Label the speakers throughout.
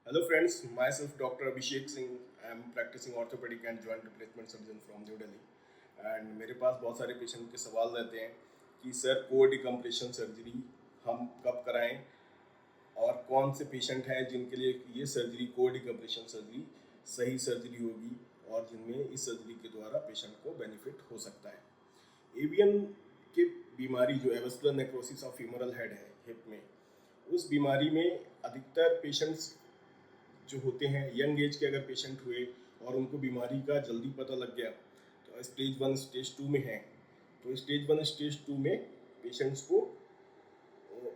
Speaker 1: Hello friends, myself Dr. Abhishek Singh. I am practicing orthopedic and joint replacement surgeon from New Delhi. And मेरे पास बहुत सारे patient के सवाल रहते हैं कि सर कोर डिकम्प्रेशन सर्जरी हम कब कराएं और कौन से पेशेंट हैं जिनके लिए ये सर्जरी कोर डिकम्प्रेशन सर्जरी सही सर्जरी होगी और जिनमें इस सर्जरी के द्वारा पेशेंट को बेनिफिट हो सकता है। एवियन की बीमारी जो avascular necrosis of femoral head है हिप में, उस बीमारी में अधिकतर पेशेंट्स जो होते हैं यंग एज के अगर पेशेंट हुए और उनको बीमारी का जल्दी पता लग गया तो स्टेज 1 स्टेज 2 में है, तो स्टेज 1 स्टेज 2 में पेशेंट्स को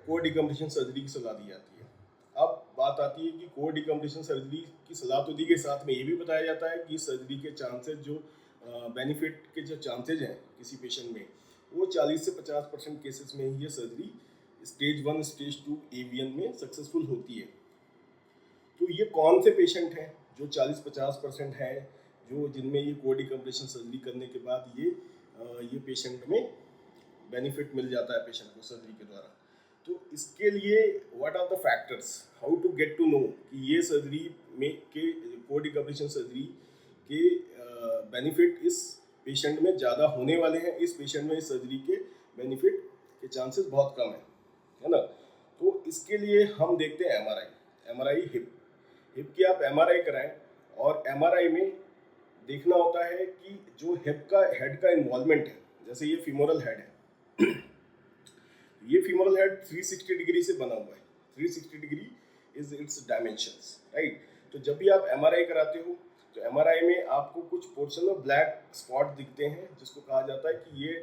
Speaker 1: कोर डिकम्प्रेशन सर्जरी की सलाह दी जाती है। अब बात आती है कि कोर डिकम्प्रेशन सर्जरी की सलाह तो दी के साथ में ये भी बताया जाता है कि सर्जरी के चांसेस जो बेनिफिट के जो चांसेज हैं किसी पेशेंट में वो 40 से 50% केसेस में ही ये सर्जरी स्टेज 1 स्टेज 2 एवियन में सक्सेसफुल होती है। तो ये कौन से पेशेंट हैं जो 40-50% है जो जिनमें ये कोर डिकम्प्रेशन सर्जरी करने के बाद ये पेशेंट में बेनिफिट मिल जाता है पेशेंट को सर्जरी के द्वारा। तो इसके लिए what are the factors, how to get to know कि ये सर्जरी में के कोर डिकम्प्रेशन सर्जरी के बेनिफिट इस पेशेंट में ज़्यादा होने वाले हैं, इस पेशेंट में इस सर्जरी के बेनिफिट के चांसेस बहुत कम है ना। तो इसके लिए हम देखते हैं एमआरआई हिप की आप एमआरआई कराएं और एमआरआई में देखना होता है कि जो हेड का इन्वॉल्वमेंट है, जैसे ये फीमोरल हेड है ये फीमोरल हेड 360 डिग्री से बना हुआ है, 360 degree is it's dimensions, right. तो जब भी आप एमआरआई कराते हो तो एमआरआई में आपको कुछ पोर्शन में ब्लैक स्पॉट दिखते हैं जिसको कहा जाता है कि ये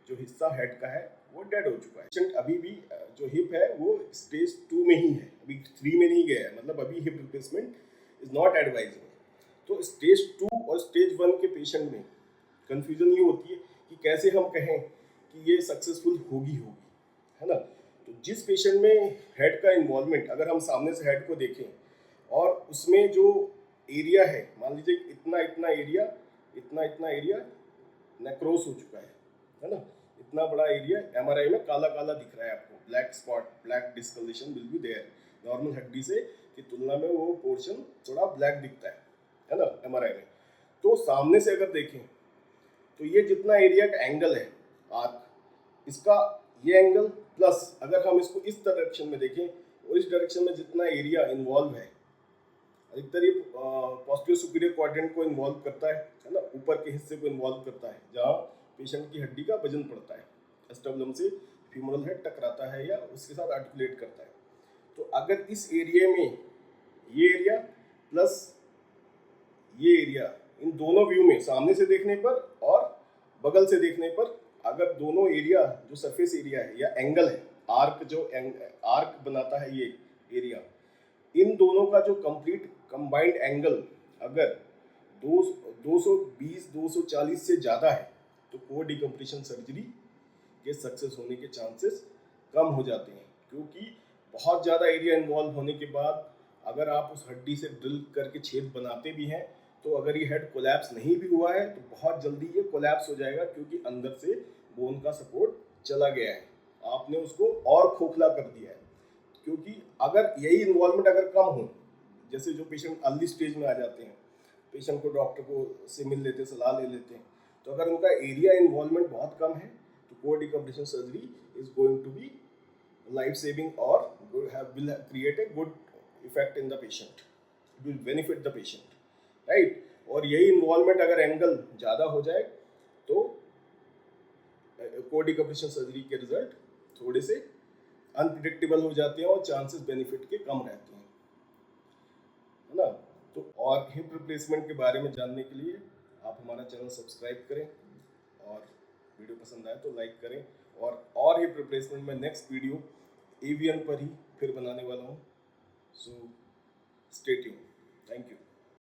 Speaker 1: जो हिस्सा हेड का है वो डेड हो चुका है। पेशेंट अभी भी जो हिप है वो स्टेज 2 में ही है, अभी 3 में नहीं गया है, मतलब अभी hip replacement is not advisable. तो स्टेज 2 और स्टेज 1 के पेशेंट में कंफ्यूजन ये होती है कि कैसे हम कहें कि ये सक्सेसफुल होगी, है ना। तो जिस पेशेंट में हेड का इन्वॉल्वमेंट, अगर हम सामने से हेड को देखें और उसमें जो एरिया है, मान लीजिए इतना इतना एरिया नेक्रोस हो चुका है ना, इतना बड़ा एरिया एमआरआई में काला काला दिख रहा है आपको, black spot, black discoloration will be there. Normal हड्डी से की तुलना में वो पोर्शन थोड़ा ब्लैक दिखता है ना एमआरआई में। तो सामने से अगर देखें तो ये जितना एरिया का एंगल है आर्क, इसका ये एंगल प्लस अगर हम इसको इस डायरेक्शन में देखें और इस डायरेक्शन में जितना एरिया इन्वॉल्व है, अधिकतर ये पोस्टीरियर सुपीरियर क्वाड्रेंट को इन्वॉल्व करता है ना, ऊपर के हिस्से को इन्वॉल्व करता है जहाँ पेशेंट की हड्डी का वजन पड़ता है, एस्टबलम से फीमोरल हेड टकराता है या उसके साथ आर्टिकुलेट करता है। तो अगर इस एरिया में ये एरिया प्लस ये एरिया, इन दोनों व्यू में सामने से देखने पर और बगल से देखने पर अगर दोनों एरिया जो सरफेस एरिया है या एंगल है, आर्क जो आर्क बनाता है ये एरिया, इन दोनों का जो कंप्लीट कंबाइंड एंगल अगर 220-240 से ज़्यादा है तो कोर डिकम्प्रेशन सर्जरी के सक्सेस होने के चांसेस कम हो जाते हैं, क्योंकि बहुत ज़्यादा एरिया इन्वॉल्व होने के बाद अगर आप उस हड्डी से ड्रिल करके छेद बनाते भी हैं तो अगर ये हेड कोलैप्स नहीं भी हुआ है तो बहुत जल्दी ये कोलैप्स हो जाएगा, क्योंकि अंदर से बोन का सपोर्ट चला गया है, आपने उसको और खोखला कर दिया है। क्योंकि अगर यही इन्वॉल्वमेंट अगर कम हो, जैसे जो पेशेंट अर्ली स्टेज में आ जाते हैं, पेशेंट को डॉक्टर को से मिल लेते हैं, सलाह ले लेते हैं, तो अगर उनका एरिया इन्वॉल्वमेंट बहुत कम है तो core decompression surgery is going to be life saving और will create a good effect in the patient, will benefit the patient, right। और यही इन्वॉल्वमेंट अगर एंगल ज़्यादा हो जाए तो कोर डिकम्प्रेशन सर्जरी के रिजल्ट थोड़े से अनप्रिडिक्टेबल हो जाते हैं और चांसेस बेनिफिट के कम रहते हैं, है ना। तो और हिप रिप्लेसमेंट के बारे में जानने के लिए आप हमारा चैनल सब्सक्राइब करें और वीडियो पसंद आए तो लाइक करें, और हिप रिप्लेसमेंट में नेक्स्ट वीडियो एवियन पर ही फिर बनाने वाला हूँ, so stay tuned, thank you.